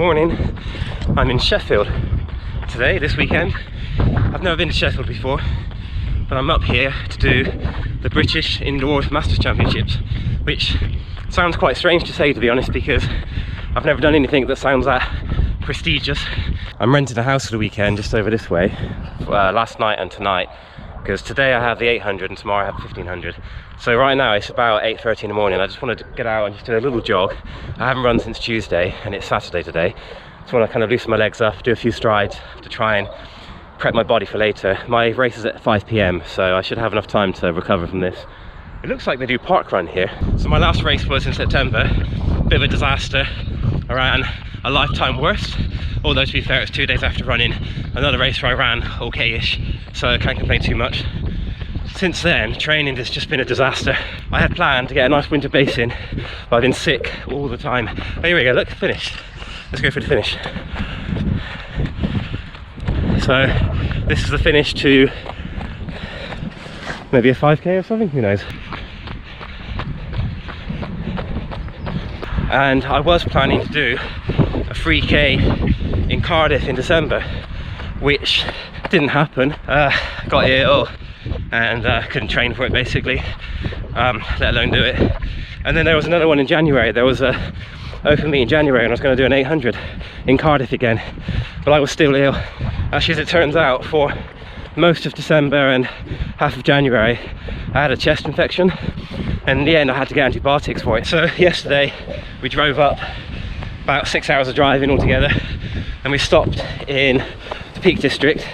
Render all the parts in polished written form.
morning. I'm in Sheffield today, this weekend. I've never been to Sheffield before, but I'm up here to do the British Indoor Masters Championships, which sounds quite strange to say, to be honest, because I've never done anything that sounds that prestigious. I'm renting a house for the weekend just over this way, last night and tonight, because today I have the 800 and tomorrow I have 1500. So right now it's about 8:30 in the morning. I just wanted to get out and just do a little jog. I haven't run since Tuesday and it's Saturday today. Just want to kind of loosen my legs up, do a few strides to try and prep my body for later. My race is at 5 PM, so I should have enough time to recover from this. It looks like they do park run here. So my last race was in September, bit of a disaster. I ran a lifetime worst, although to be fair it's 2 days after running another race where I ran okay-ish, so I can't complain too much. Since then, training has just been a disaster. I had planned to get a nice winter base in, but I've been sick all the time. Oh, here we go, look, finished. Let's go for the finish. So this is the finish to maybe a 5K or something, who knows. And I was planning to do a 3K in Cardiff in December, which didn't happen. Got ill and couldn't train for it basically, let alone do it. And then there was another one in January. There was a open meet in January and I was going to do an 800 in Cardiff again, but I was still ill. Actually, as it turns out, for most of December and half of January I had a chest infection, and in the end I had to get antibiotics for it. So yesterday we drove up, about 6 hours of driving altogether, and we stopped in the Peak District,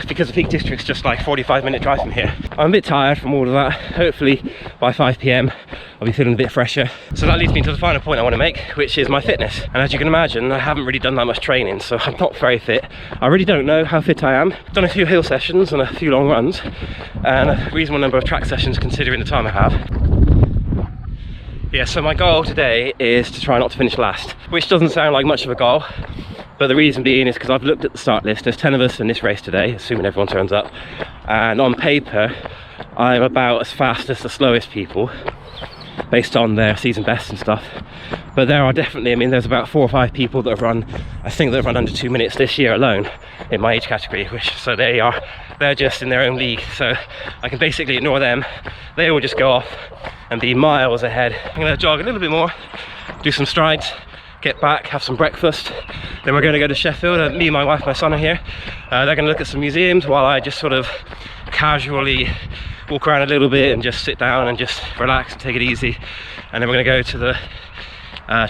because the Peak District's just like 45-minute drive from here. I'm a bit tired from all of that. Hopefully by 5 PM I'll be feeling a bit fresher. So that leads me to the final point I want to make, which is my fitness. And as you can imagine, I haven't really done that much training, so I'm not very fit. I really don't know how fit I am. I've done a few hill sessions and a few long runs, and a reasonable number of track sessions considering the time I have. Yeah, so my goal today is to try not to finish last, which doesn't sound like much of a goal. But the reason being is because I've looked at the start list. There's 10 of us in this race today, assuming everyone turns up. And on paper, I'm about as fast as the slowest people, based on their season bests and stuff. But there are definitely, I mean, there's about 4 or 5 people that have run, I think that have run under 2 minutes this year alone in my age category, so they're just in their own league. So I can basically ignore them. They will just go off and be miles ahead. I'm gonna jog a little bit more, do some strides, get back, have some breakfast. Then we're going to go to Sheffield. Me, my wife, my son are here. They're going to look at some museums while I just sort of casually walk around a little bit and just sit down and just relax and take it easy. And then we're going to go to the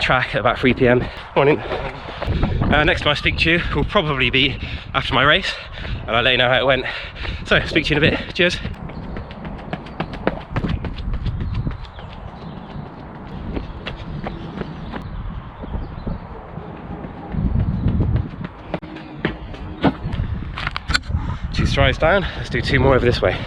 track at about 3 PM. Morning. Next time I speak to you will probably be after my race, and I'll let you know how it went. So, speak to you in a bit. Cheers. Two strides down, let's do 2 more over this way.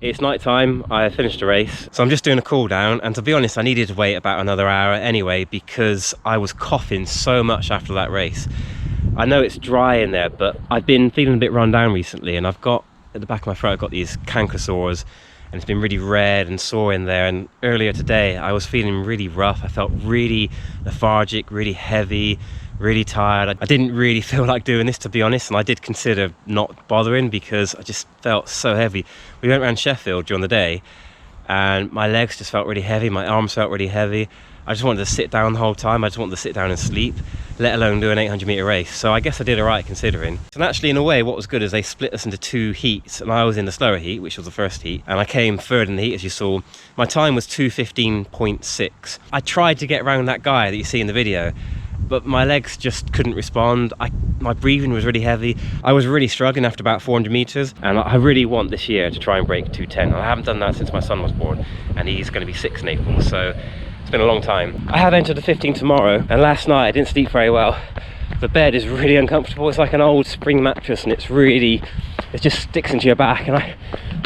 It's night time, I finished a race, so I'm just doing a cool down, and to be honest I needed to wait about another hour anyway because I was coughing so much after that race. I know it's dry in there, but I've been feeling a bit run down recently, and I've got, at the back of my throat, I've got these canker sores, and it's been really red and sore in there. And earlier today I was feeling really rough. I felt really lethargic, really heavy, really tired. I didn't really feel like doing this, to be honest, and I did consider not bothering because I just felt so heavy. We went around Sheffield during the day and my legs just felt really heavy, my arms felt really heavy. I just wanted to sit down the whole time. I just wanted to sit down and sleep, let alone do an 800-meter race. So I guess I did all right considering. And actually, in a way, what was good is they split us into 2 heats, and I was in the slower heat, which was the first heat, and I came third in the heat, as you saw. My time was 2:15.6. I tried to get around that guy that you see in the video, but my legs just couldn't respond. My breathing was really heavy. I was really struggling after about 400 meters, and I really want this year to try and break 2:10. I haven't done that since my son was born, and he's going to be 6 in April, so it's been a long time. I have entered the 15 tomorrow, and last night I didn't sleep very well. The bed is really uncomfortable. It's like an old spring mattress, and it just sticks into your back. And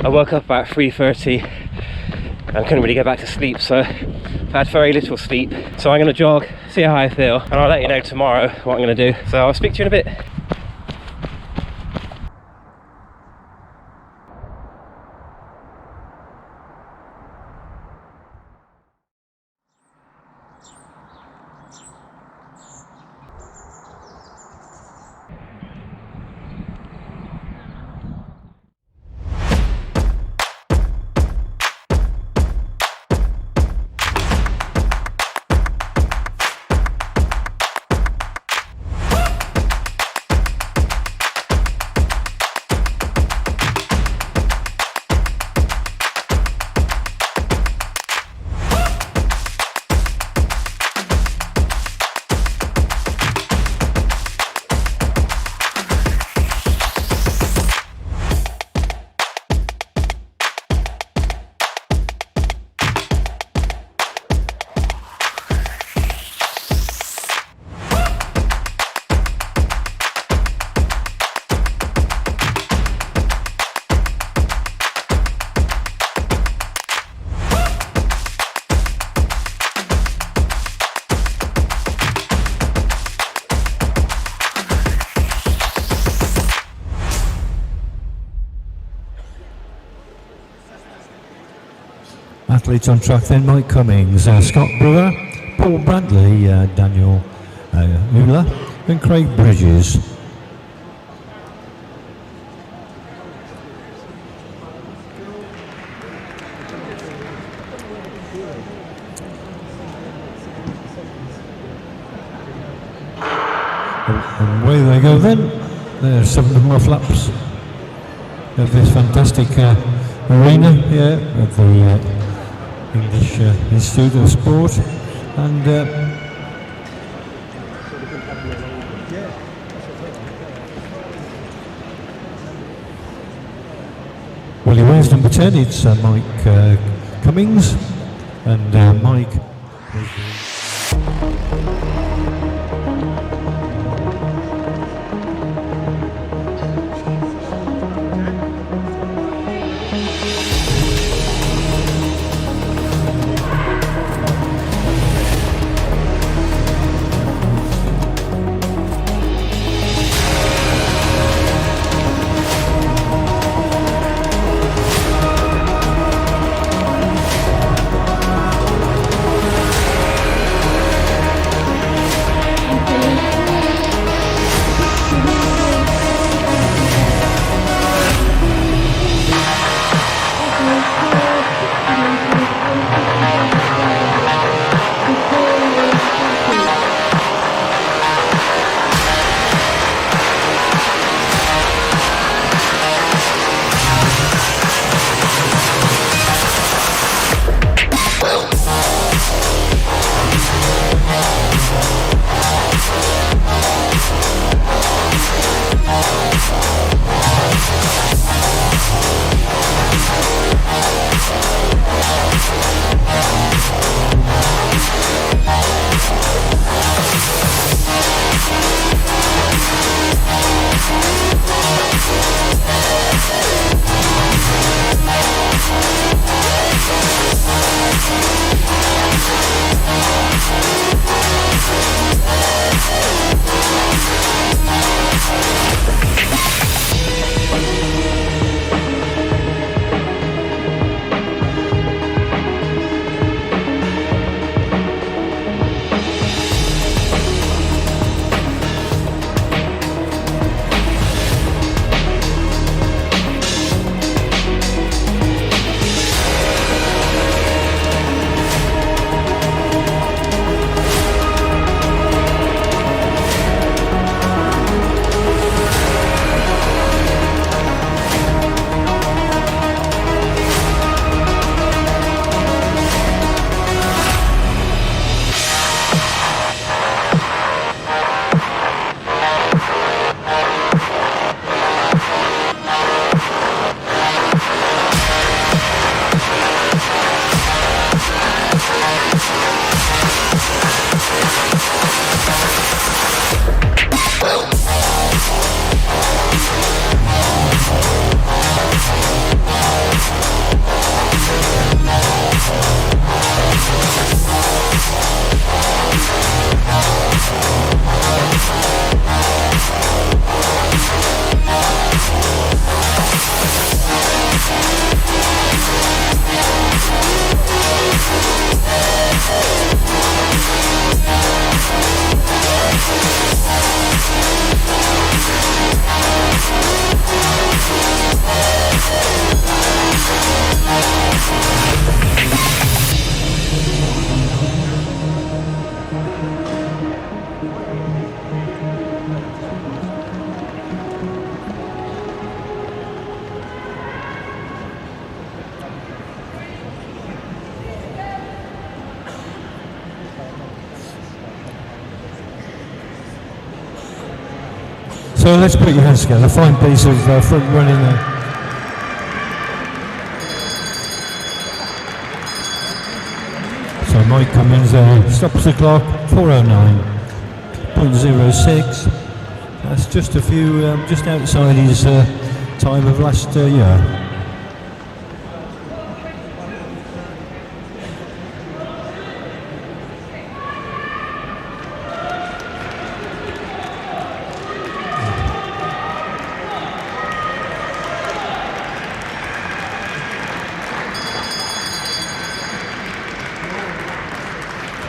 I woke up about 3:30 and couldn't really get back to sleep, so I've had very little sleep. So I'm going to jog, see how I feel, and I'll let you know tomorrow what I'm going to do. So I'll speak to you in a bit. Athletes on track then: Mike Cummings, Scott Brewer, Paul Bradley, Daniel Mueller and Craig Bridges. And away they go then. There's 7.5 laps of this fantastic arena here at the English Institute of Sport, and well, he wears number 10. It's Mike Cummings, and Mike. So let's put your hands together. A fine piece of front running there. So Mike Cummings stops the clock, 4:09.06. That's just a few, just outside his time of last year.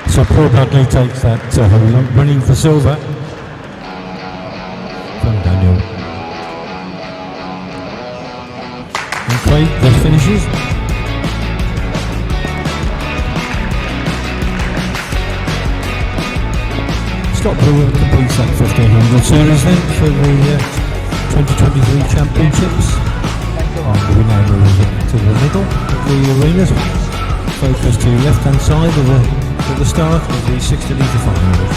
So Paul Bradley takes that running for silver from Daniel. And Craig just finishes. Scott Brewer completes that 1500 series then for the 2023 Championships. And we now move to the middle of the arenas. Focus to left hand side of the start of the 60 litre finals.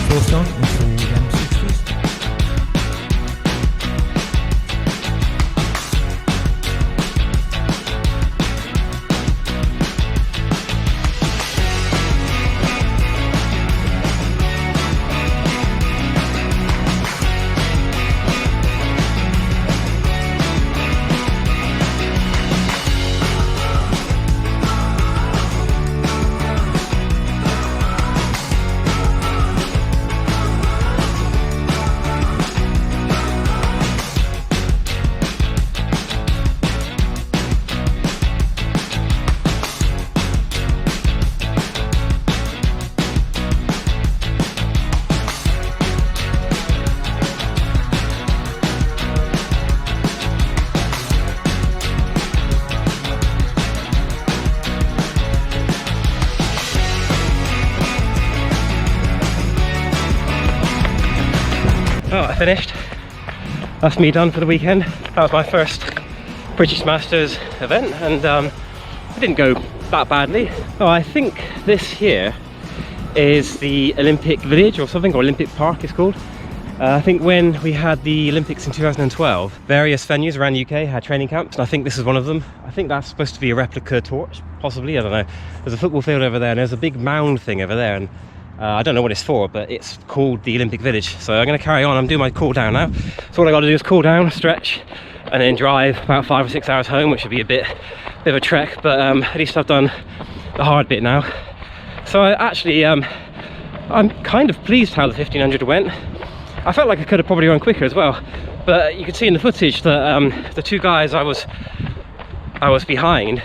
First on is for the M60s. Oh, I finished. That's me done for the weekend. That was my first British Masters event, and it didn't go that badly. Oh, I think this here is the Olympic Village or something, or Olympic Park it's called. I think when we had the Olympics in 2012, various venues around the UK had training camps, and I think this is one of them. I think that's supposed to be a replica torch, possibly, I don't know. There's a football field over there, and there's a big mound thing over there, and I don't know what it's for, but it's called the Olympic Village. So I'm going to carry on. I'm doing my cool down now. So all I got to do is cool down, stretch, and then drive about 5 or 6 hours home, which would be a bit of a trek, but at least I've done the hard bit now. So I'm kind of pleased how the 1500 went. I felt like I could have probably run quicker as well, but you can see in the footage that the two guys I was behind,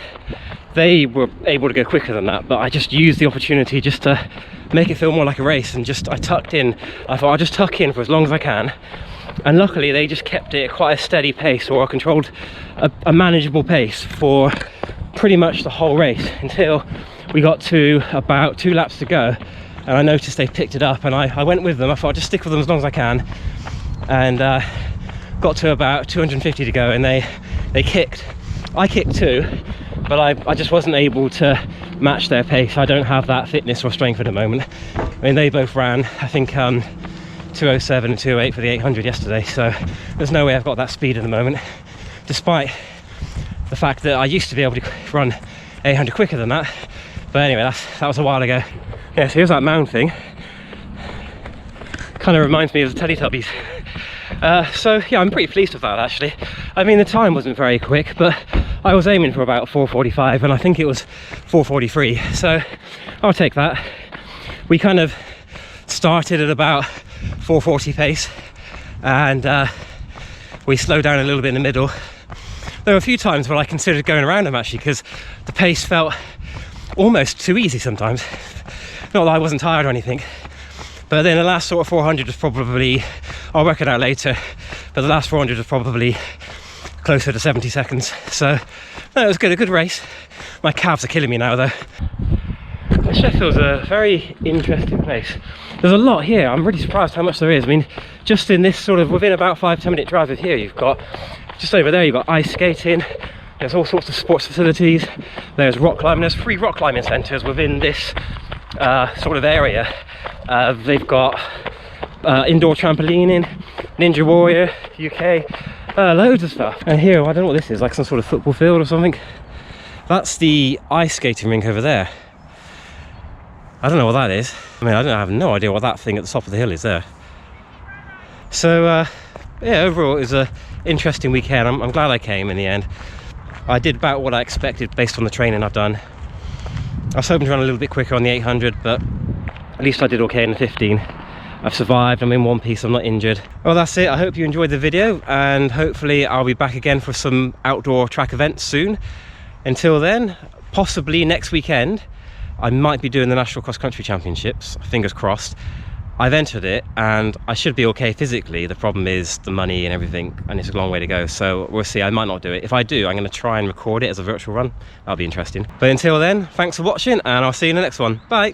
they were able to go quicker than that, but I just used the opportunity just to make it feel more like a race, and I tucked in. I thought I'll just tuck in for as long as I can, and luckily they just kept it at quite a steady pace, or controlled a manageable pace for pretty much the whole race until we got to about 2 laps to go, and I noticed they picked it up, and I went with them. I thought I'll just stick with them as long as I can, and got to about 250 to go, and they kicked. I kicked too, but I just wasn't able to match their pace. I don't have that fitness or strength at the moment. I mean, they both ran, I think, 207 and 208 for the 800 yesterday, so there's no way I've got that speed at the moment, despite the fact that I used to be able to run 800 quicker than that. But anyway, that was a while ago. Yeah, so here's that mound thing. Kind of reminds me of the Teletubbies. So yeah, I'm pretty pleased with that actually. I mean, the time wasn't very quick, but I was aiming for about 4:45, and I think it was 4:43, so I'll take that. We kind of started at about 4:40 pace, and we slowed down a little bit in the middle. There were a few times where I considered going around them actually, because the pace felt almost too easy sometimes. Not that I wasn't tired or anything, but then the last sort of 400 was probably, I'll work it out later, but the last 400 was probably closer to 70 seconds. So no, it was good, a good race. My calves are killing me now though. Sheffield's a very interesting place. There's a lot here. I'm really surprised how much there is. I mean, just in this sort of, within about 5-10 minute drive of here, you've got, just over there, you've got ice skating. There's all sorts of sports facilities. There's rock climbing. There's 3 rock climbing centres within this sort of area. They've got indoor trampolining, Ninja Warrior, UK, loads of stuff. And here, I don't know what this is, like some sort of football field or something. That's the ice skating rink over there. I don't know what that is. I mean, I have no idea what that thing at the top of the hill is there. So yeah, overall it was an interesting weekend. I'm glad I came in the end. I did about what I expected based on the training I've done. I was hoping to run a little bit quicker on the 800, but at least I did okay in the 15. I've survived, I'm in one piece, I'm not injured. Well, that's it. I hope you enjoyed the video, and hopefully I'll be back again for some outdoor track events soon. Until then, possibly next weekend, I might be doing the National Cross Country Championships, fingers crossed. I've entered it and I should be okay physically. The problem is the money and everything, and it's a long way to go. So we'll see. I might not do it. If I do, I'm going to try and record it as a virtual run. That'll be interesting. But until then, thanks for watching, and I'll see you in the next one. Bye.